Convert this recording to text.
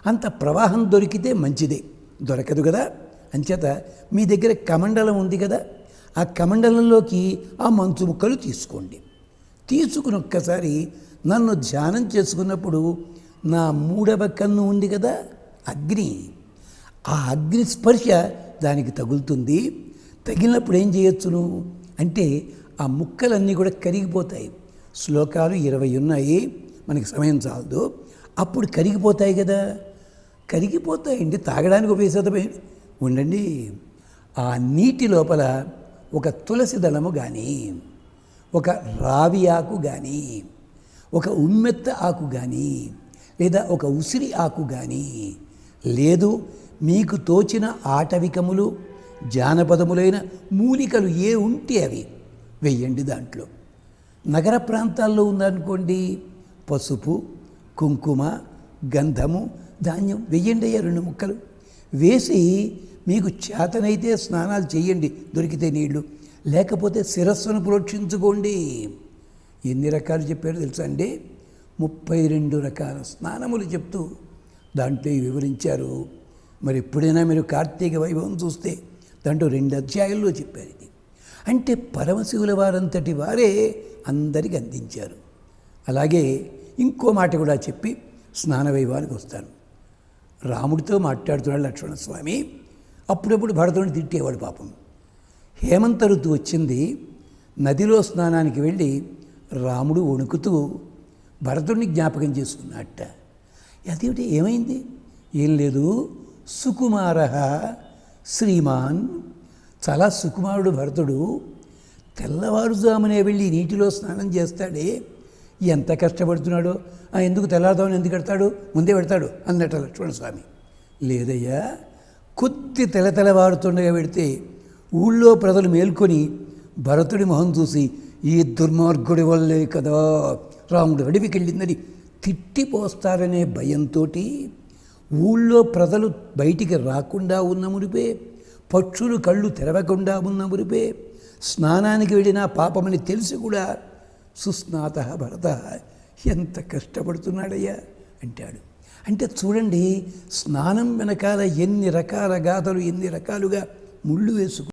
అంత ప్రవాహం దొరికితే మంచిదే, దొరకదు కదా. అంచేత మీ దగ్గర కమండలం ఉంది కదా, ఆ కమండలంలోకి ఆ మంచు ముక్కలు తీసుకోండి. తీసుకుని ఒక్కసారి నన్ను ధ్యానం చేసుకున్నప్పుడు నా మూడవ కన్ను ఉంది కదా అగ్ని, ఆ అగ్ని స్పర్శ దానికి తగులుతుంది. తగిలినప్పుడు ఏం చేయొచ్చును అంటే ఆ ముక్కలన్నీ కూడా కరిగిపోతాయి. శ్లోకాలు 20 ఉన్నాయి, మనకి సమయం చాలదు. అప్పుడు కరిగిపోతాయి కదా, కరిగిపోతాయండి. తాగడానికి ఉపయోగమే ఉండండి. ఆ నీటి లోపల ఒక తులసి దళము కానీ, ఒక రావి ఆకు కానీ, ఒక ఉమ్మెత్త ఆకు కానీ, లేదా ఒక ఉసిరి ఆకు కానీ, లేదు మీకు తోచిన ఆటవికములు జానపదములైన మూలికలు ఏ ఉంటే అవి వెయ్యండి. దాంట్లో నగర ప్రాంతాల్లో ఉందనుకోండి పసుపు, కుంకుమ, గంధము, ధాన్యం వెయ్యండి అయ్యా 2 ముక్కలు వేసి మీకు చేతనైతే స్నానాలు చేయండి దొరికితే నీళ్లు, లేకపోతే శిరస్సును ప్రోక్షించుకోండి. ఎన్ని రకాలు చెప్పారో తెలుసా అండి? 32 రకాల స్నానములు చెప్తూ దాంట్లో వివరించారు. మరి ఎప్పుడైనా మీరు కార్తీక వైభవం చూస్తే దాంట్లో 2 అధ్యాయాల్లో చెప్పారు ఇది. అంటే పరమశివుల వారంతటి వారే అందరికి అందించారు. అలాగే ఇంకో మాట కూడా చెప్పి స్నాన వైభవానికి వస్తాను. రాముడితో మాట్లాడుతున్నాడు లక్ష్మణస్వామి. అప్పుడప్పుడు భరతుడిని తిట్టేవాడు పాపం. హేమంత ఋతువు వచ్చింది, నదిలో స్నానానికి వెళ్ళి రాముడు వణుకుతూ భరతుడిని జ్ఞాపకం చేసుకున్నట్ట. అదేమిటి ఏమైంది? ఏం లేదు, సుకుమార శ్రీమాన్, చాలా సుకుమారుడు భరతుడు. తెల్లవారుజామునే వెళ్ళి నీటిలో స్నానం చేస్తాడే, ఎంత కష్టపడుతున్నాడో. ఎందుకు తెల్లారుదామని ఎందుకు పెడతాడు, ముందే పెడతాడు అన్నట్టు లక్ష్మణస్వామి. లేదయ్యా, కొద్ది తెల్లవారుతుండగా పెడితే ఊళ్ళో ప్రజలు మేల్కొని భరతుడి మొహం చూసి ఈ దుర్మార్గుడి వల్లే కదా రాముడు అడవికి వెళ్ళిందని తిట్టిపోస్తారనే భయంతో ఊళ్ళో ప్రజలు బయటికి రాకుండా ఉన్న మురిపే, పక్షులు కళ్ళు తెరవకుండా ఉన్న మురిపే, స్నానానికి వెళ్ళినా పాపమని తెలిసి కూడా సుస్నాత భరత ఎంత కష్టపడుతున్నాడయ్యా అంటాడు. అంటే చూడండి, స్నానం వెనకాల ఎన్ని రకాల గాథలు, ఎన్ని రకాలుగా ముళ్ళు వేసుకు